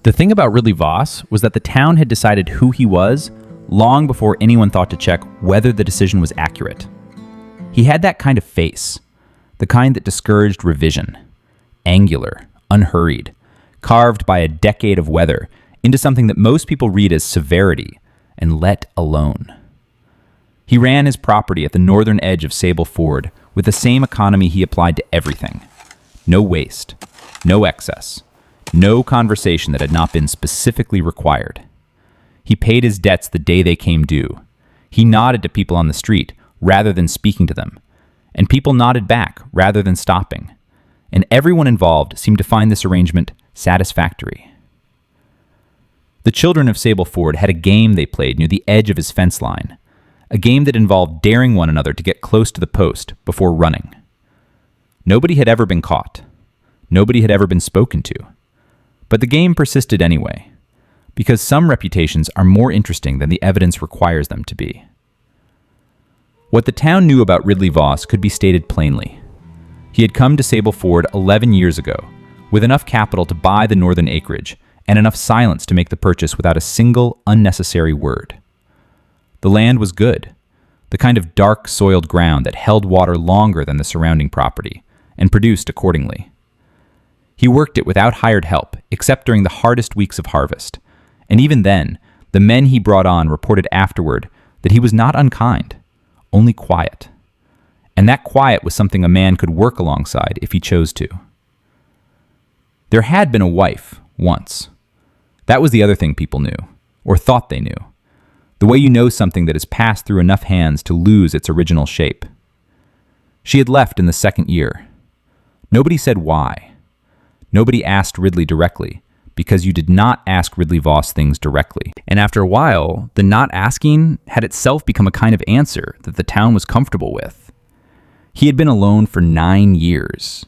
The thing about Ridley Voss was that the town had decided who he was long before anyone thought to check whether the decision was accurate. He had that kind of face, the kind that discouraged revision, angular, unhurried, carved by a decade of weather into something that most people read as severity and let alone. He ran his property at the northern edge of Sable Ford with the same economy he applied to everything. No waste, no excess, no conversation that had not been specifically required. He paid his debts the day they came due. He nodded to people on the street rather than speaking to them, and people nodded back rather than stopping. And everyone involved seemed to find this arrangement satisfactory. The children of Sable Ford had a game they played near the edge of his fence line, a game that involved daring one another to get close to the post before running. Nobody had ever been caught. Nobody had ever been spoken to. But the game persisted anyway, because some reputations are more interesting than the evidence requires them to be. What the town knew about Ridley Voss could be stated plainly. He had come to Sable Ford 11 years ago, with enough capital to buy the northern acreage and enough silence to make the purchase without a single unnecessary word. The land was good, the kind of dark, soiled ground that held water longer than the surrounding property, and produced accordingly. He worked it without hired help, except during the hardest weeks of harvest, and even then, the men he brought on reported afterward that he was not unkind, only quiet. And that quiet was something a man could work alongside if he chose to. There had been a wife, once. That was the other thing people knew, or thought they knew. The way you know something that has passed through enough hands to lose its original shape. She had left in the second year. Nobody said why. Nobody asked Ridley directly, because you did not ask Ridley Voss things directly. And after a while, the not asking had itself become a kind of answer that the town was comfortable with. He had been alone for 9 years.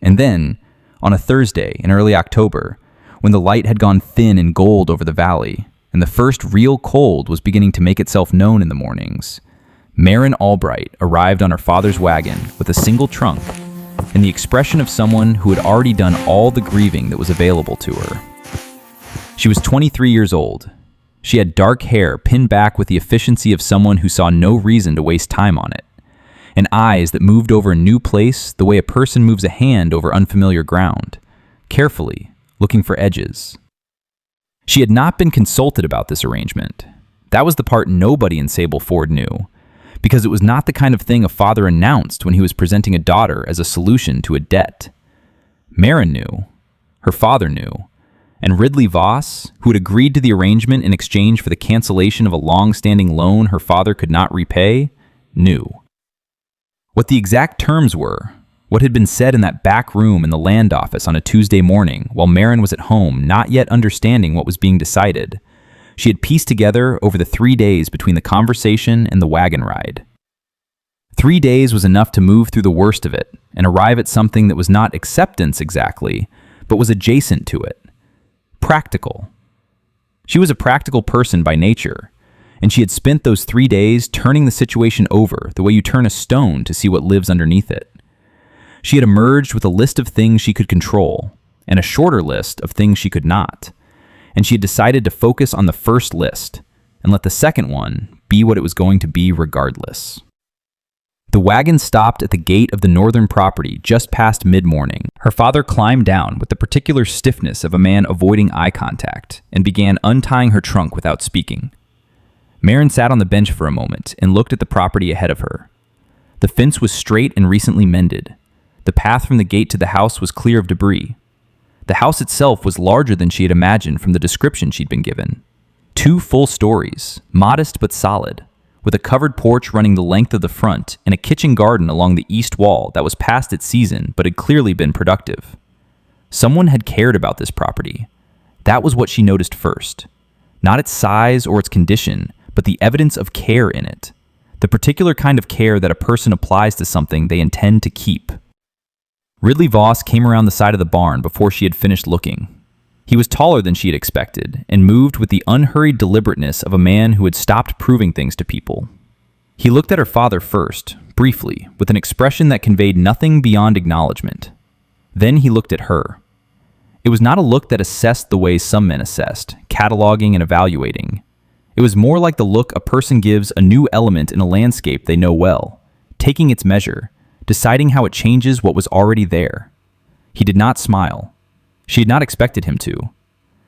And then, on a Thursday in early October, when the light had gone thin and gold over the valley, and the first real cold was beginning to make itself known in the mornings, Marin Albright arrived on her father's wagon with a single trunk and the expression of someone who had already done all the grieving that was available to her. She was 23 years old. She had dark hair pinned back with the efficiency of someone who saw no reason to waste time on it, and eyes that moved over a new place the way a person moves a hand over unfamiliar ground, carefully, looking for edges. She had not been consulted about this arrangement. That was the part nobody in Sable Ford knew, because it was not the kind of thing a father announced when he was presenting a daughter as a solution to a debt. Marin knew, her father knew, and Ridley Voss, who had agreed to the arrangement in exchange for the cancellation of a long-standing loan her father could not repay, knew. What the exact terms were, what had been said in that back room in the land office on a Tuesday morning while Marin was at home, not yet understanding what was being decided, she had pieced together over the 3 days between the conversation and the wagon ride. 3 days was enough to move through the worst of it and arrive at something that was not acceptance exactly, but was adjacent to it. Practical. She was a practical person by nature, and she had spent those 3 days turning the situation over the way you turn a stone to see what lives underneath it. She had emerged with a list of things she could control, and a shorter list of things she could not, and she had decided to focus on the first list, and let the second one be what it was going to be regardless. The wagon stopped at the gate of the northern property just past mid-morning. Her father climbed down with the particular stiffness of a man avoiding eye contact, and began untying her trunk without speaking. Marin sat on the bench for a moment and looked at the property ahead of her. The fence was straight and recently mended. The path from the gate to the house was clear of debris. The house itself was larger than she had imagined from the description she'd been given. 2 full stories, modest but solid, with a covered porch running the length of the front and a kitchen garden along the east wall that was past its season but had clearly been productive. Someone had cared about this property. That was what she noticed first. Not its size or its condition, but the evidence of care in it. The particular kind of care that a person applies to something they intend to keep. Ridley Voss came around the side of the barn before she had finished looking. He was taller than she had expected, and moved with the unhurried deliberateness of a man who had stopped proving things to people. He looked at her father first, briefly, with an expression that conveyed nothing beyond acknowledgement. Then he looked at her. It was not a look that assessed the way some men assessed, cataloging and evaluating. It was more like the look a person gives a new element in a landscape they know well, taking its measure, deciding how it changes what was already there. He did not smile. She had not expected him to.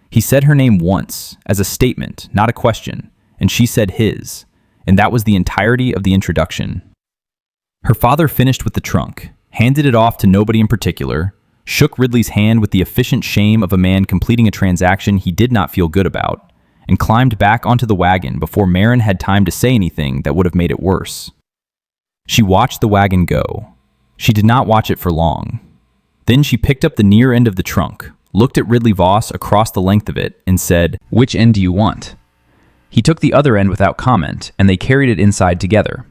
He said her name once, as a statement, not a question, and she said his, and that was the entirety of the introduction. Her father finished with the trunk, handed it off to nobody in particular, shook Ridley's hand with the efficient shame of a man completing a transaction he did not feel good about, and climbed back onto the wagon before Marin had time to say anything that would have made it worse. She watched the wagon go. She did not watch it for long. Then she picked up the near end of the trunk, looked at Ridley Voss across the length of it, and said, "Which end do you want?" He took the other end without comment, and they carried it inside together.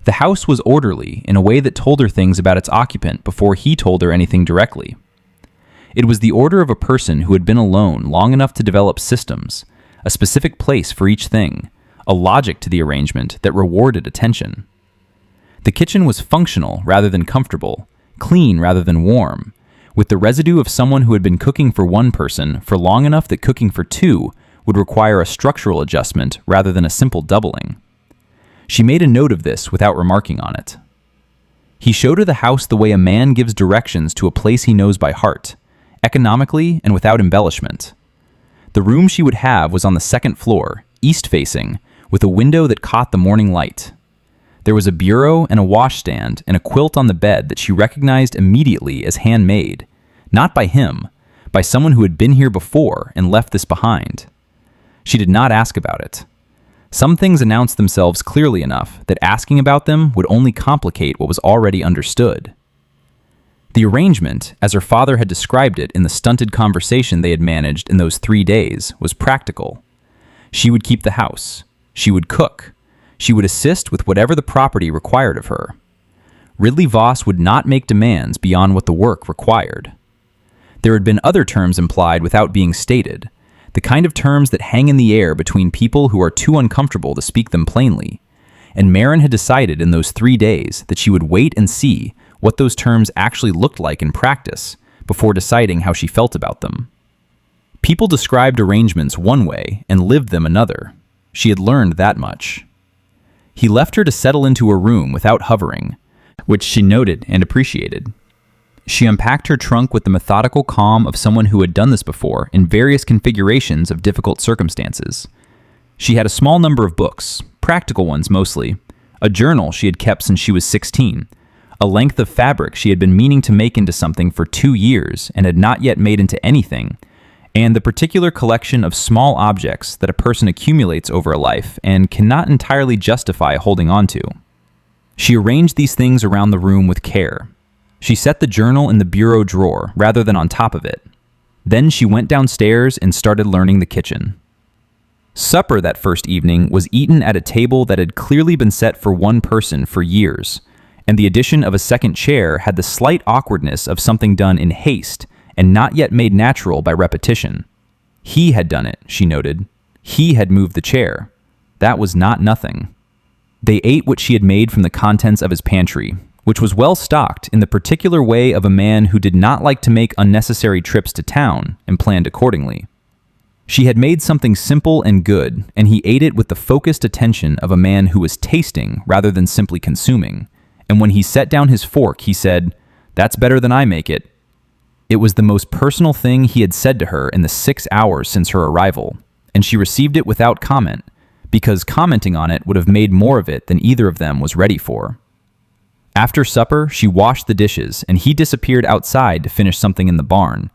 The house was orderly in a way that told her things about its occupant before he told her anything directly. It was the order of a person who had been alone long enough to develop systems, a specific place for each thing, a logic to the arrangement that rewarded attention. The kitchen was functional rather than comfortable, clean rather than warm, with the residue of someone who had been cooking for one person for long enough that cooking for two would require a structural adjustment rather than a simple doubling. She made a note of this without remarking on it. He showed her the house the way a man gives directions to a place he knows by heart, economically and without embellishment. The room she would have was on the second floor, east-facing, with a window that caught the morning light. There was a bureau and a washstand and a quilt on the bed that she recognized immediately as handmade, not by him, by someone who had been here before and left this behind. She did not ask about it. Some things announced themselves clearly enough that asking about them would only complicate what was already understood. The arrangement, as her father had described it in the stunted conversation they had managed in those 3 days, was practical. She would keep the house. She would cook. She would assist with whatever the property required of her. Ridley Voss would not make demands beyond what the work required. There had been other terms implied without being stated, the kind of terms that hang in the air between people who are too uncomfortable to speak them plainly, and Marin had decided in those 3 days that she would wait and see what those terms actually looked like in practice before deciding how she felt about them. People described arrangements one way and lived them another. She had learned that much. He left her to settle into her room without hovering, which she noted and appreciated. She unpacked her trunk with the methodical calm of someone who had done this before in various configurations of difficult circumstances. She had a small number of books, practical ones mostly, a journal she had kept since she was 16, a length of fabric she had been meaning to make into something for 2 years and had not yet made into anything, and the particular collection of small objects that a person accumulates over a life and cannot entirely justify holding on to. She arranged these things around the room with care. She set the journal in the bureau drawer rather than on top of it. Then she went downstairs and started learning the kitchen. Supper that first evening was eaten at a table that had clearly been set for one person for years, and the addition of a second chair had the slight awkwardness of something done in haste and not yet made natural by repetition. He had done it, she noted. He had moved the chair. That was not nothing. They ate what she had made from the contents of his pantry, which was well stocked in the particular way of a man who did not like to make unnecessary trips to town and planned accordingly. She had made something simple and good, and he ate it with the focused attention of a man who was tasting rather than simply consuming. And when he set down his fork, he said, "That's better than I make it." It was the most personal thing he had said to her in the 6 hours since her arrival, and she received it without comment, because commenting on it would have made more of it than either of them was ready for. After supper, she washed the dishes, and he disappeared outside to finish something in the barn,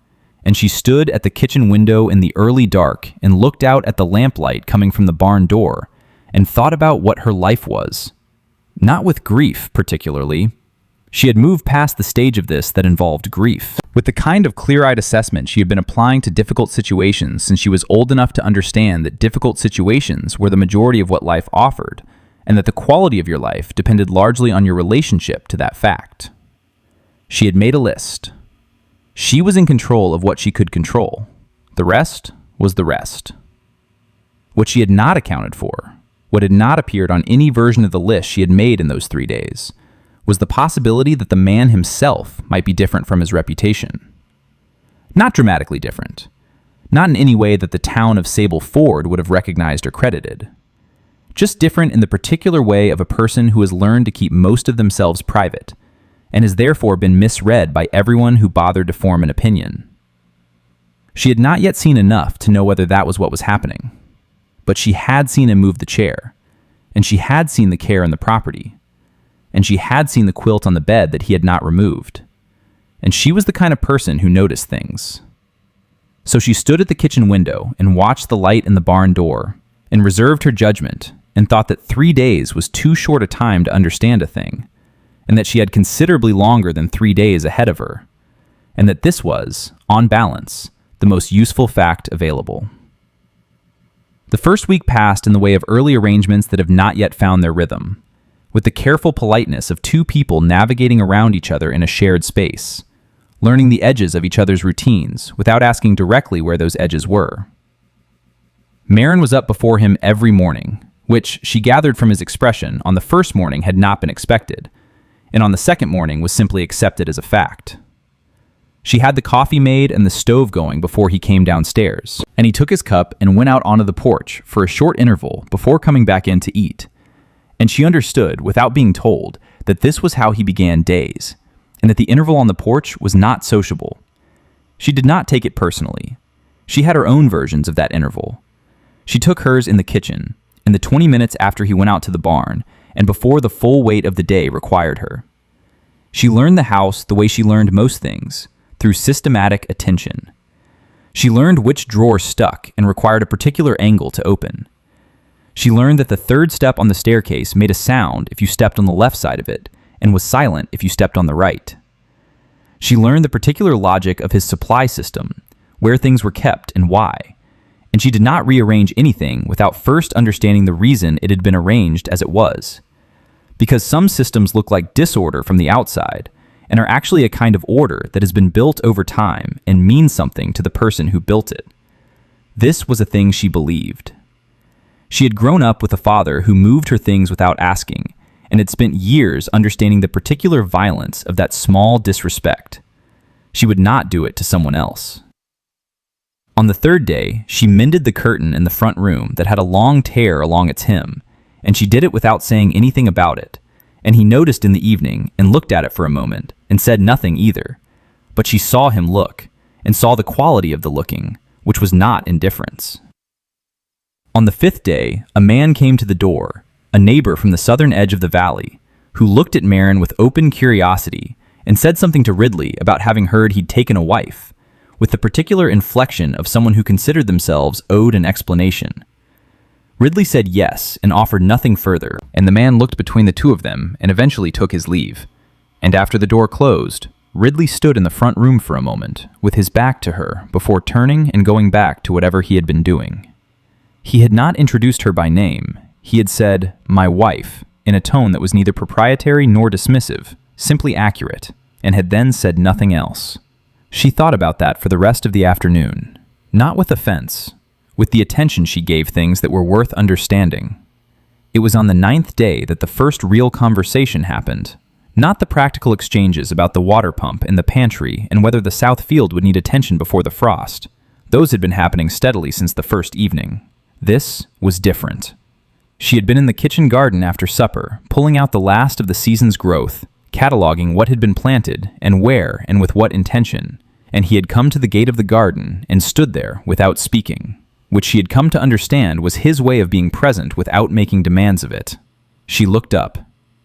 and she stood at the kitchen window in the early dark and looked out at the lamplight coming from the barn door, and thought about what her life was. Not with grief, particularly. She had moved past the stage of this that involved grief. With the kind of clear-eyed assessment she had been applying to difficult situations since she was old enough to understand that difficult situations were the majority of what life offered, and that the quality of your life depended largely on your relationship to that fact. She had made a list. She was in control of what she could control. The rest was the rest. What she had not accounted for, what had not appeared on any version of the list she had made in those 3 days, was the possibility that the man himself might be different from his reputation. Not dramatically different. Not in any way that the town of Sable Ford would have recognized or credited. Just different in the particular way of a person who has learned to keep most of themselves private, and has therefore been misread by everyone who bothered to form an opinion. She had not yet seen enough to know whether that was what was happening, but she had seen him move the chair, and she had seen the care in the property, and she had seen the quilt on the bed that he had not removed, and she was the kind of person who noticed things. So she stood at the kitchen window and watched the light in the barn door, and reserved her judgment, and thought that 3 days was too short a time to understand a thing, and that she had considerably longer than 3 days ahead of her, and that this was, on balance, the most useful fact available. The first week passed in the way of early arrangements that have not yet found their rhythm, with the careful politeness of two people navigating around each other in a shared space, learning the edges of each other's routines without asking directly where those edges were. Marin was up before him every morning, which, she gathered from his expression, on the first morning had not been expected, and on the second morning was simply accepted as a fact. She had the coffee made and the stove going before he came downstairs, and he took his cup and went out onto the porch for a short interval before coming back in to eat. And she understood, without being told, that this was how he began days, and that the interval on the porch was not sociable. She did not take it personally. She had her own versions of that interval. She took hers in the kitchen, in the 20 minutes after he went out to the barn, and before the full weight of the day required her. She learned the house the way she learned most things, through systematic attention. She learned which drawer stuck and required a particular angle to open. She learned that the third step on the staircase made a sound if you stepped on the left side of it, and was silent if you stepped on the right. She learned the particular logic of his supply system, where things were kept and why, and she did not rearrange anything without first understanding the reason it had been arranged as it was. Because some systems look like disorder from the outside, and are actually a kind of order that has been built over time and means something to the person who built it. This was a thing she believed. She had grown up with a father who moved her things without asking, and had spent years understanding the particular violence of that small disrespect. She would not do it to someone else. On the third day, she mended the curtain in the front room that had a long tear along its hem, and she did it without saying anything about it, and he noticed in the evening and looked at it for a moment and said nothing either, but she saw him look, and saw the quality of the looking, which was not indifference. On the fifth day, a man came to the door, a neighbor from the southern edge of the valley, who looked at Marin with open curiosity and said something to Ridley about having heard he'd taken a wife, with the particular inflection of someone who considered themselves owed an explanation. Ridley said yes and offered nothing further, and the man looked between the two of them and eventually took his leave. And after the door closed, Ridley stood in the front room for a moment, with his back to her, before turning and going back to whatever he had been doing. He had not introduced her by name. He had said, "My wife," in a tone that was neither proprietary nor dismissive, simply accurate, and had then said nothing else. She thought about that for the rest of the afternoon, not with offense, with the attention she gave things that were worth understanding. It was on the 9th day that the first real conversation happened, not the practical exchanges about the water pump in the pantry and whether the south field would need attention before the frost. Those had been happening steadily since the first evening. This was different. She had been in the kitchen garden after supper, pulling out the last of the season's growth, cataloging what had been planted and where and with what intention, and he had come to the gate of the garden and stood there without speaking, which she had come to understand was his way of being present without making demands of it. She looked up.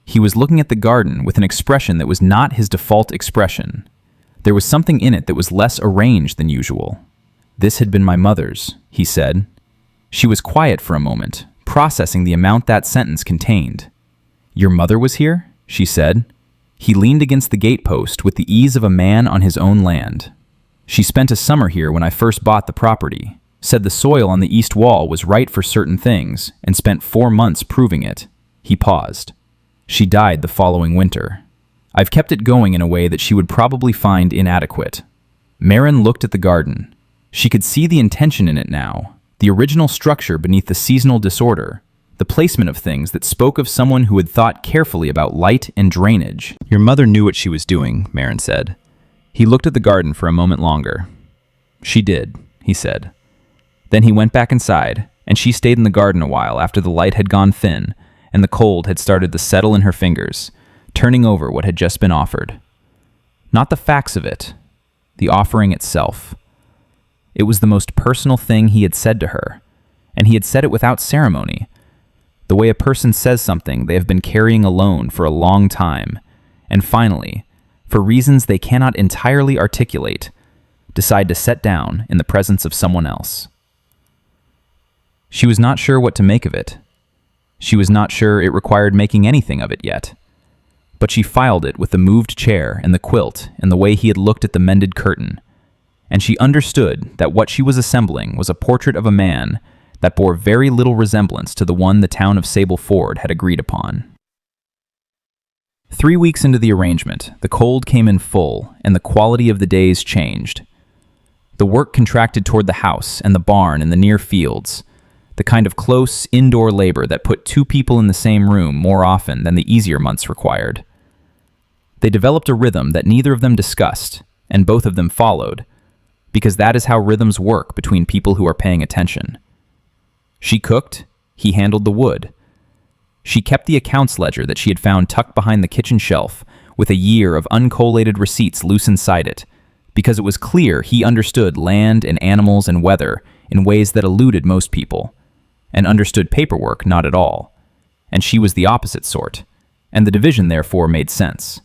He was looking at the garden with an expression that was not his default expression. There was something in it that was less arranged than usual. "This had been my mother's," he said. She was quiet for a moment, processing the amount that sentence contained. "Your mother was here?" she said. He leaned against the gatepost with the ease of a man on his own land. "She spent a summer here when I first bought the property, said the soil on the east wall was right for certain things, and spent 4 months proving it." He paused. "She died the following winter. I've kept it going in a way that she would probably find inadequate." Marin looked at the garden. She could see the intention in it now, the original structure beneath the seasonal disorder, the placement of things that spoke of someone who had thought carefully about light and drainage. "Your mother knew what she was doing," Marin said. He looked at the garden for a moment longer. She did, he said. Then he went back inside, and she stayed in the garden a while after the light had gone thin and the cold had started to settle in her fingers, turning over what had just been offered. Not the facts of it, the offering itself. It was the most personal thing he had said to her, and he had said it without ceremony, the way a person says something they have been carrying alone for a long time, and finally, for reasons they cannot entirely articulate, decide to set down in the presence of someone else. She was not sure what to make of it. She was not sure it required making anything of it yet. But she filed it with the moved chair and the quilt and the way he had looked at the mended curtain, and she understood that what she was assembling was a portrait of a man that bore very little resemblance to the one the town of Sable Ford had agreed upon. 3 weeks into the arrangement, the cold came in full, and the quality of the days changed. The work contracted toward the house and the barn and the near fields, the kind of close, indoor labor that put 2 people in the same room more often than the easier months required. They developed a rhythm that neither of them discussed, and both of them followed, because that is how rhythms work between people who are paying attention. She cooked, he handled the wood. She kept the accounts ledger that she had found tucked behind the kitchen shelf with a year of uncollated receipts loose inside it, because it was clear he understood land and animals and weather in ways that eluded most people, and understood paperwork not at all, and she was the opposite sort, and the division therefore made sense.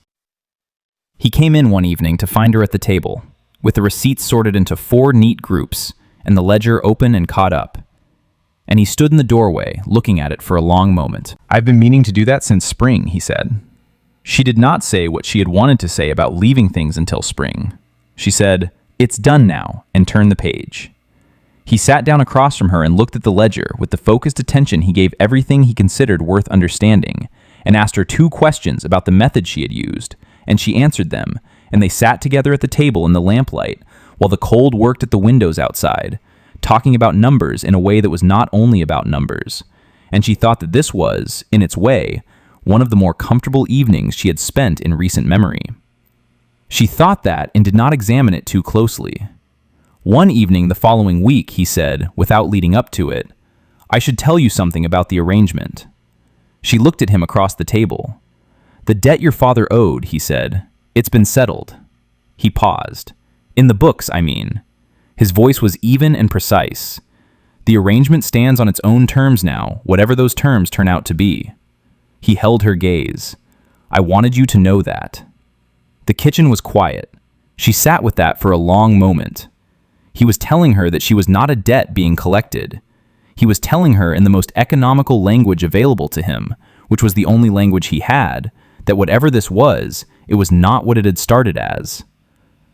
He came in one evening to find her at the table, with the receipts sorted into 4 neat groups, and the ledger open and caught up. And he stood in the doorway, looking at it for a long moment. "I've been meaning to do that since spring," he said. She did not say what she had wanted to say about leaving things until spring. She said, "It's done now," and turned the page. He sat down across from her and looked at the ledger with the focused attention he gave everything he considered worth understanding, and asked her 2 questions about the method she had used, and she answered them, and they sat together at the table in the lamplight, while the cold worked at the windows outside, talking about numbers in a way that was not only about numbers, and she thought that this was, in its way, one of the more comfortable evenings she had spent in recent memory. She thought that and did not examine it too closely. One evening the following week, he said, without leading up to it, "I should tell you something about the arrangement." She looked at him across the table. "The debt your father owed," he said. "It's been settled." He paused. "In the books, I mean." His voice was even and precise. "The arrangement stands on its own terms now, whatever those terms turn out to be." He held her gaze. "I wanted you to know that." The kitchen was quiet. She sat with that for a long moment. He was telling her that she was not a debt being collected. He was telling her in the most economical language available to him, which was the only language he had, that whatever this was, it was not what it had started as.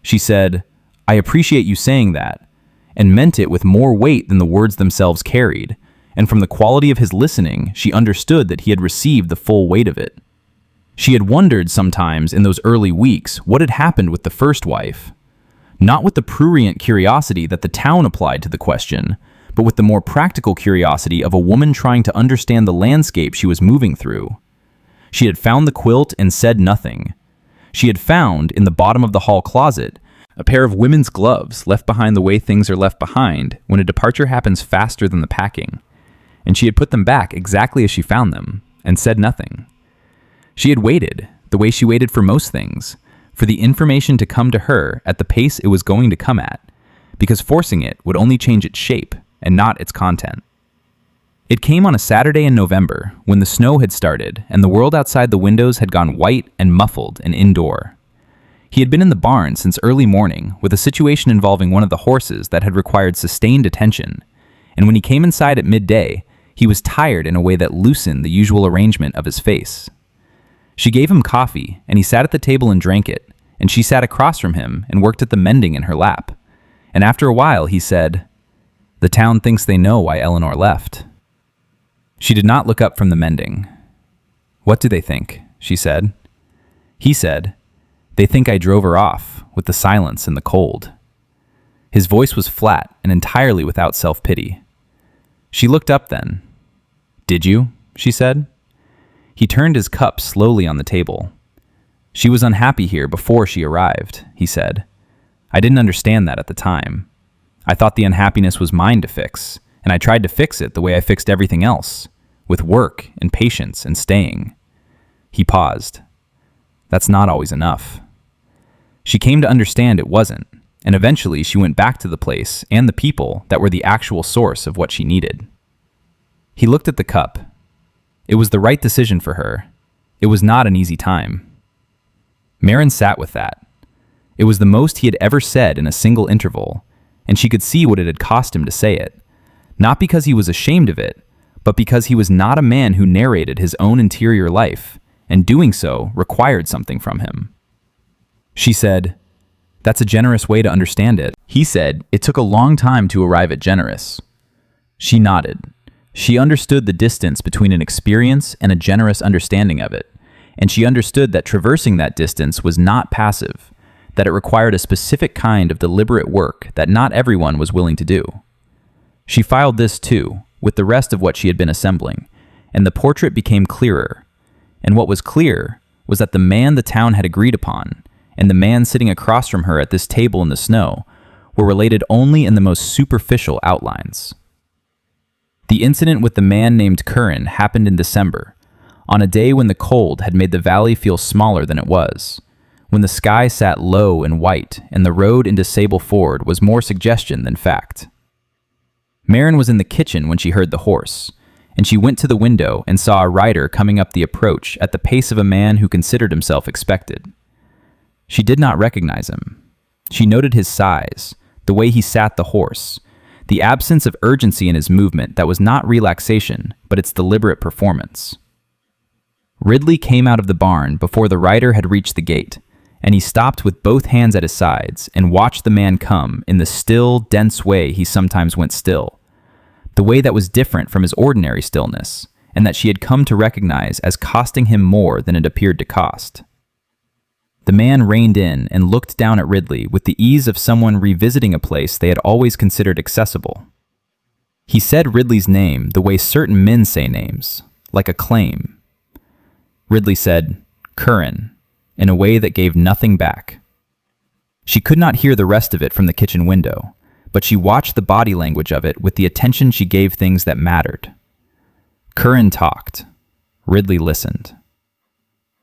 She said, "I appreciate you saying that," and meant it with more weight than the words themselves carried, and from the quality of his listening, she understood that he had received the full weight of it. She had wondered sometimes in those early weeks what had happened with the first wife. Not with the prurient curiosity that the town applied to the question, but with the more practical curiosity of a woman trying to understand the landscape she was moving through. She had found the quilt and said nothing. She had found, in the bottom of the hall closet, a pair of women's gloves left behind the way things are left behind when a departure happens faster than the packing, and she had put them back exactly as she found them, and said nothing. She had waited, the way she waited for most things, for the information to come to her at the pace it was going to come at, because forcing it would only change its shape and not its content. It came on a Saturday in November, when the snow had started and the world outside the windows had gone white and muffled and indoor. He had been in the barn since early morning with a situation involving one of the horses that had required sustained attention, and when he came inside at midday, he was tired in a way that loosened the usual arrangement of his face. She gave him coffee, and he sat at the table and drank it, and she sat across from him and worked at the mending in her lap. And after a while, he said, "The town thinks they know why Eleanor left." She did not look up from the mending. "What do they think?" she said. He said, "They think I drove her off, with the silence and the cold." His voice was flat and entirely without self-pity. She looked up then. "Did you?" she said. He turned his cup slowly on the table. "She was unhappy here before she arrived," he said. "I didn't understand that at the time. I thought the unhappiness was mine to fix, and I tried to fix it the way I fixed everything else, with work and patience and staying. He paused. That's not always enough. She came to understand it wasn't, and eventually she went back to the place and the people that were the actual source of what she needed. He looked at the cup. It was the right decision for her. It was not an easy time. Maren sat with that. It was the most he had ever said in a single interval, and she could see what it had cost him to say it, not because he was ashamed of it, but because he was not a man who narrated his own interior life, and doing so required something from him. She said, "That's a generous way to understand it." He said, "It took a long time to arrive at generous." She nodded. She understood the distance between an experience and a generous understanding of it, and she understood that traversing that distance was not passive, that it required a specific kind of deliberate work that not everyone was willing to do. She filed this too, with the rest of what she had been assembling, and the portrait became clearer. And what was clear was that the man the town had agreed upon, and the man sitting across from her at this table in the snow, were related only in the most superficial outlines. The incident with the man named Curran happened in December, on a day when the cold had made the valley feel smaller than it was, when the sky sat low and white and the road into Sable Ford was more suggestion than fact. Maren was in the kitchen when she heard the horse, and she went to the window and saw a rider coming up the approach at the pace of a man who considered himself expected. She did not recognize him. She noted his size, the way he sat the horse, the absence of urgency in his movement that was not relaxation, but its deliberate performance. Ridley came out of the barn before the rider had reached the gate, and he stopped with both hands at his sides and watched the man come in the still, dense way he sometimes went still, the way that was different from his ordinary stillness, and that she had come to recognize as costing him more than it appeared to cost. The man reined in and looked down at Ridley with the ease of someone revisiting a place they had always considered accessible. He said Ridley's name the way certain men say names, like a claim. Ridley said, "Curran," in a way that gave nothing back. She could not hear the rest of it from the kitchen window, but she watched the body language of it with the attention she gave things that mattered. Curran talked. Ridley listened.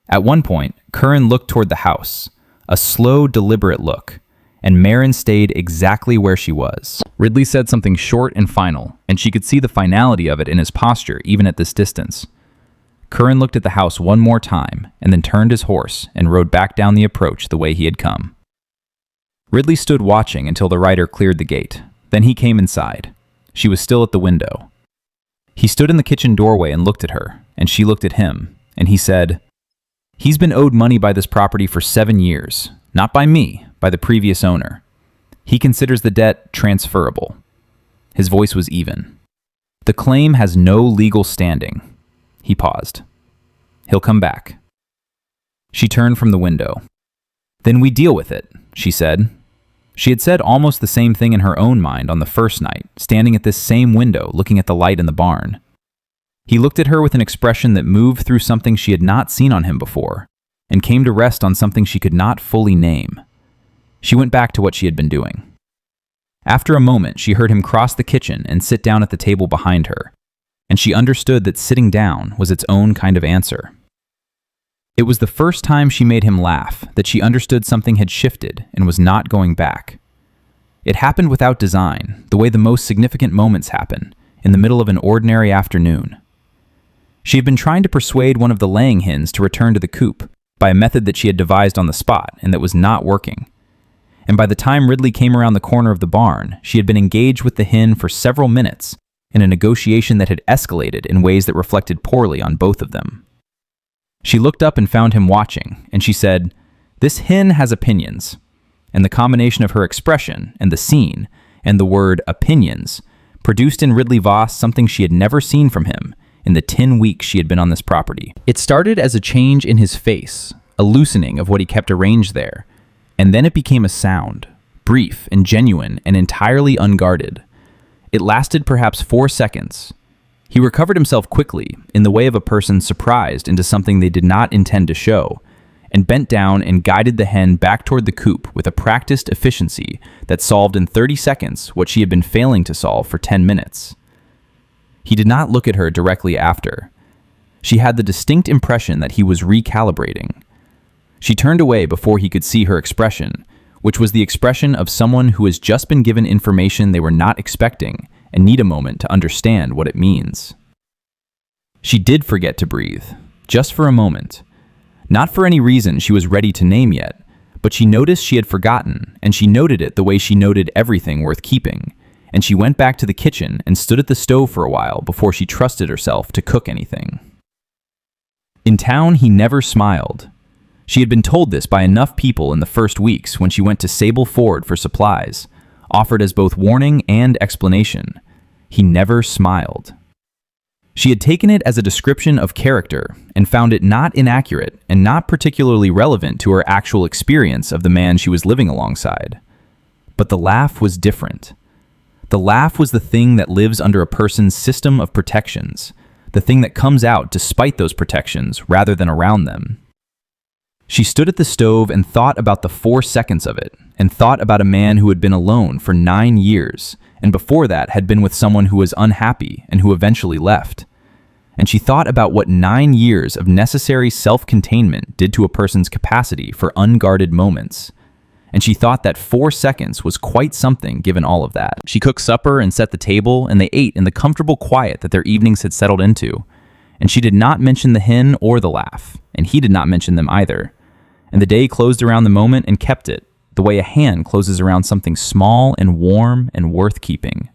At one point, Curran looked toward the house, a slow, deliberate look, and Maren stayed exactly where she was. Ridley said something short and final, and she could see the finality of it in his posture even at this distance. Curran looked at the house one more time, and then turned his horse and rode back down the approach the way he had come. Ridley stood watching until the rider cleared the gate. Then he came inside. She was still at the window. He stood in the kitchen doorway and looked at her, and she looked at him, and he said, "He's been owed money by this property for 7 years. Not by me, by the previous owner. He considers the debt transferable." His voice was even. "The claim has no legal standing." He paused. "He'll come back." She turned from the window. "Then we deal with it," she said. She had said almost the same thing in her own mind on the first night, standing at this same window looking at the light in the barn. He looked at her with an expression that moved through something she had not seen on him before, and came to rest on something she could not fully name. She went back to what she had been doing. After a moment, she heard him cross the kitchen and sit down at the table behind her, and she understood that sitting down was its own kind of answer. It was the first time she made him laugh that she understood something had shifted and was not going back. It happened without design, the way the most significant moments happen, in the middle of an ordinary afternoon. She had been trying to persuade one of the laying hens to return to the coop by a method that she had devised on the spot and that was not working. And by the time Ridley came around the corner of the barn, she had been engaged with the hen for several minutes in a negotiation that had escalated in ways that reflected poorly on both of them. She looked up and found him watching, and she said, "This hen has opinions." And the combination of her expression and the scene and the word opinions produced in Ridley Voss something she had never seen from him in the 10 weeks she had been on this property. It started as a change in his face, a loosening of what he kept arranged there, and then it became a sound, brief and genuine and entirely unguarded. It lasted perhaps 4 seconds. He recovered himself quickly, in the way of a person surprised into something they did not intend to show, and bent down and guided the hen back toward the coop with a practiced efficiency that solved in 30 seconds what she had been failing to solve for 10 minutes. He did not look at her directly after. She had the distinct impression that he was recalibrating. She turned away before he could see her expression, which was the expression of someone who has just been given information they were not expecting and need a moment to understand what it means. She did forget to breathe, just for a moment. Not for any reason she was ready to name yet, but she noticed she had forgotten, and she noted it the way she noted everything worth keeping, and she went back to the kitchen and stood at the stove for a while before she trusted herself to cook anything. In town, he never smiled. She had been told this by enough people in the first weeks when she went to Sable Ford for supplies, offered as both warning and explanation. He never smiled. She had taken it as a description of character and found it not inaccurate and not particularly relevant to her actual experience of the man she was living alongside. But the laugh was different. The laugh was the thing that lives under a person's system of protections, the thing that comes out despite those protections rather than around them. She stood at the stove and thought about the 4 seconds of it, and thought about a man who had been alone for 9 years, and before that had been with someone who was unhappy and who eventually left. And she thought about what 9 years of necessary self-containment did to a person's capacity for unguarded moments. And she thought that 4 seconds was quite something given all of that. She cooked supper and set the table, and they ate in the comfortable quiet that their evenings had settled into. And she did not mention the hen or the laugh, and he did not mention them either. And the day closed around the moment and kept it, the way a hand closes around something small and warm and worth keeping.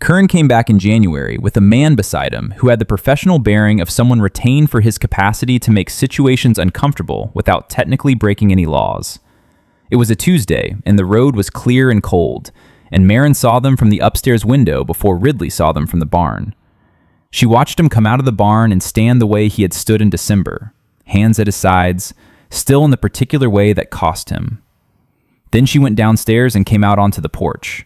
Curran came back in January with a man beside him who had the professional bearing of someone retained for his capacity to make situations uncomfortable without technically breaking any laws. It was a Tuesday, and the road was clear and cold, and Marin saw them from the upstairs window before Ridley saw them from the barn. She watched him come out of the barn and stand the way he had stood in December, hands at his sides, still in the particular way that cost him. Then she went downstairs and came out onto the porch.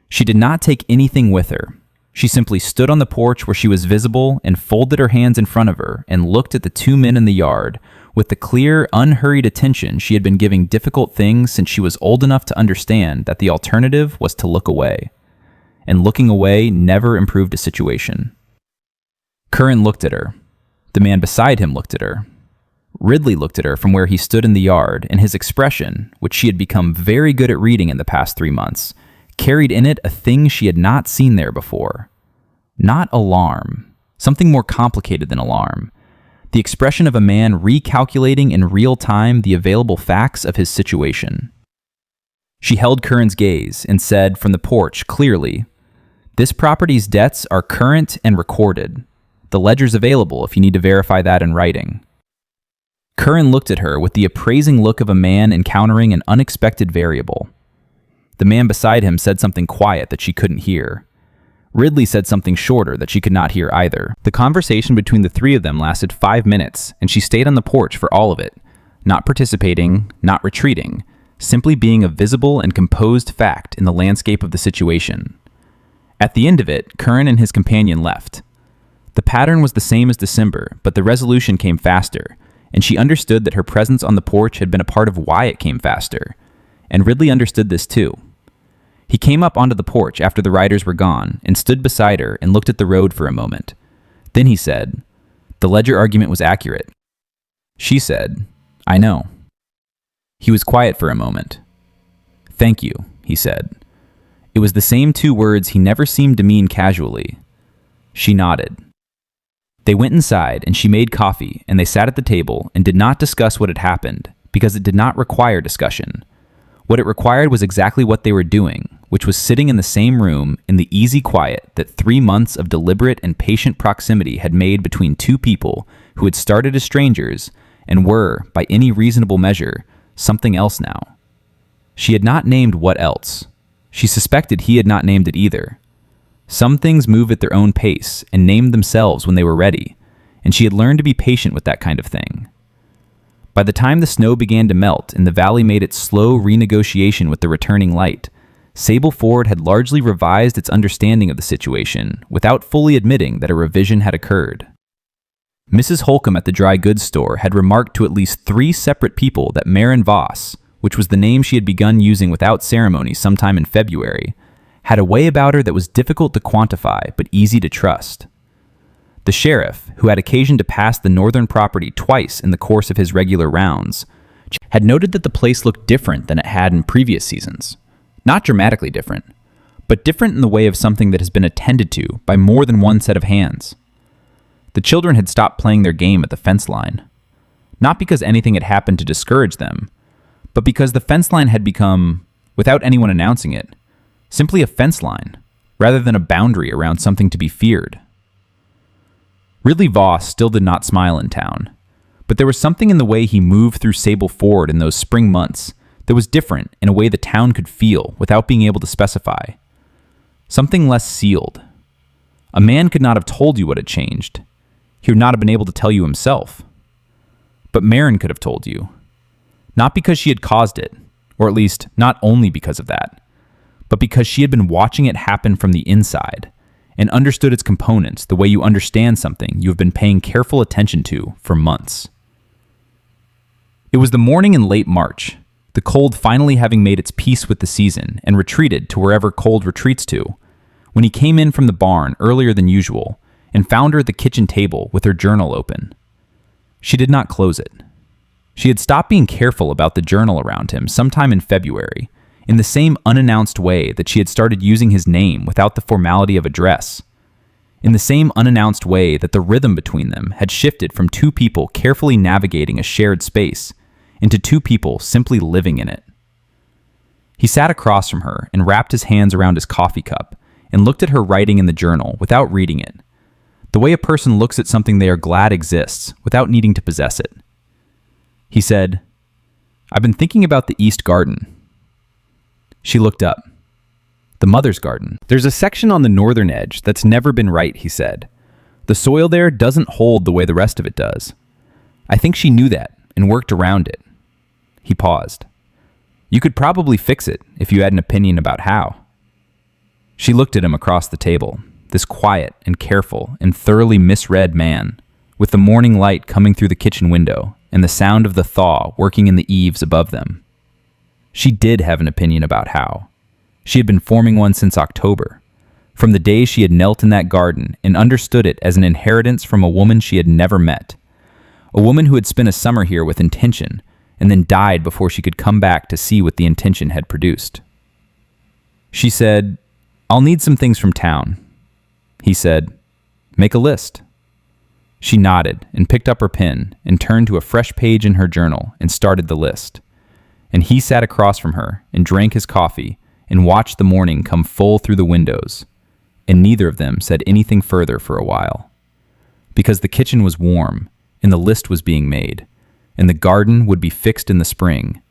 She did not take anything with her. She simply stood on the porch where she was visible and folded her hands in front of her and looked at the 2 men in the yard with the clear, unhurried attention she had been giving difficult things since she was old enough to understand that the alternative was to look away. And looking away never improved a situation. Curran looked at her. The man beside him looked at her. Ridley looked at her from where he stood in the yard, and his expression, which she had become very good at reading in the past 3 months, carried in it a thing she had not seen there before. Not alarm, something more complicated than alarm. The expression of a man recalculating in real time the available facts of his situation. She held Curran's gaze and said from the porch clearly, "This property's debts are current and recorded. The ledger's available if you need to verify that in writing." Curran looked at her with the appraising look of a man encountering an unexpected variable. The man beside him said something quiet that she couldn't hear. Ridley said something shorter that she could not hear either. The conversation between the 3 of them lasted 5 minutes, and she stayed on the porch for all of it, not participating, not retreating, simply being a visible and composed fact in the landscape of the situation. At the end of it, Curran and his companion left. The pattern was the same as December, but the resolution came faster, and she understood that her presence on the porch had been a part of why it came faster. And Ridley understood this too. He came up onto the porch after the riders were gone and stood beside her and looked at the road for a moment. Then he said, "The ledger argument was accurate." She said, "I know." He was quiet for a moment. "Thank you," he said. It was the same 2 words he never seemed to mean casually. She nodded. They went inside and she made coffee, and they sat at the table and did not discuss what had happened because it did not require discussion. What it required was exactly what they were doing, which was sitting in the same room in the easy quiet that 3 months of deliberate and patient proximity had made between 2 people who had started as strangers and were, by any reasonable measure, something else now. She had not named what else. She suspected he had not named it either. Some things move at their own pace and named themselves when they were ready, and she had learned to be patient with that kind of thing. By the time the snow began to melt and the valley made its slow renegotiation with the returning light, Sable Ford had largely revised its understanding of the situation without fully admitting that a revision had occurred. Mrs. Holcomb at the dry goods store had remarked to at least 3 separate people that Maren Voss, which was the name she had begun using without ceremony sometime in February, had a way about her that was difficult to quantify but easy to trust. The sheriff, who had occasion to pass the northern property twice in the course of his regular rounds, had noted that the place looked different than it had in previous seasons. Not dramatically different, but different in the way of something that has been attended to by more than one set of hands. The children had stopped playing their game at the fence line, not because anything had happened to discourage them, but because the fence line had become, without anyone announcing it, simply a fence line, rather than a boundary around something to be feared. Ridley Voss still did not smile in town, but there was something in the way he moved through Sable Ford in those spring months that was different in a way the town could feel without being able to specify. Something less sealed. A man could not have told you what had changed. He would not have been able to tell you himself. But Maren could have told you. Not because she had caused it, or at least not only because of that, but because she had been watching it happen from the inside and understood its components the way you understand something you have been paying careful attention to for months. It was the morning in late March, the cold finally having made its peace with the season and retreated to wherever cold retreats to, when he came in from the barn earlier than usual and found her at the kitchen table with her journal open. She did not close it. She had stopped being careful about the journal around him sometime in February, in the same unannounced way that she had started using his name without the formality of address, in the same unannounced way that the rhythm between them had shifted from 2 people carefully navigating a shared space into 2 people simply living in it. He sat across from her and wrapped his hands around his coffee cup and looked at her writing in the journal without reading it, the way a person looks at something they are glad exists without needing to possess it. He said, "I've been thinking about the East Garden." She looked up. "The Mother's Garden. There's a section on the northern edge that's never been right," he said. "The soil there doesn't hold the way the rest of it does. I think she knew that and worked around it." He paused. "You could probably fix it if you had an opinion about how." She looked at him across the table, this quiet and careful and thoroughly misread man, with the morning light coming through the kitchen window and the sound of the thaw working in the eaves above them. She did have an opinion about how. She had been forming one since October, from the day she had knelt in that garden and understood it as an inheritance from a woman she had never met, a woman who had spent a summer here with intention and then died before she could come back to see what the intention had produced. She said, "I'll need some things from town." He said, "Make a list." She nodded and picked up her pen and turned to a fresh page in her journal and started the list. And he sat across from her and drank his coffee and watched the morning come full through the windows, and neither of them said anything further for a while. Because the kitchen was warm, and the list was being made, and the garden would be fixed in the spring,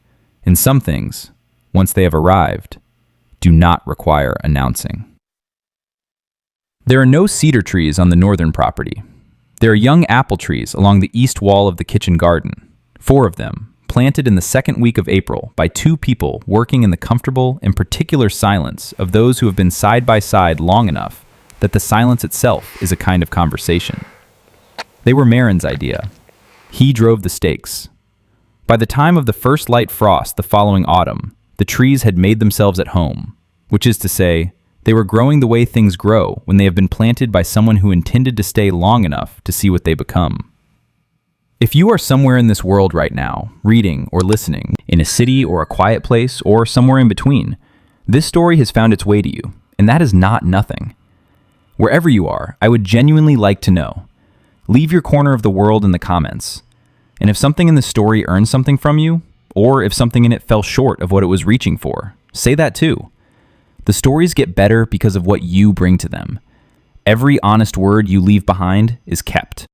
and some things, once they have arrived, do not require announcing. There are no cedar trees on the northern property. There are young apple trees along the east wall of the kitchen garden, 4 of them, planted in the second week of April by 2 people working in the comfortable and particular silence of those who have been side by side long enough that the silence itself is a kind of conversation. They were Maren's idea. He drove the stakes. By the time of the first light frost the following autumn, the trees had made themselves at home, which is to say, they were growing the way things grow when they have been planted by someone who intended to stay long enough to see what they become. If you are somewhere in this world right now, reading or listening, in a city or a quiet place or somewhere in between, this story has found its way to you, and that is not nothing. Wherever you are, I would genuinely like to know. Leave your corner of the world in the comments. And if something in the story earned something from you, or if something in it fell short of what it was reaching for, say that too. The stories get better because of what you bring to them. Every honest word you leave behind is kept.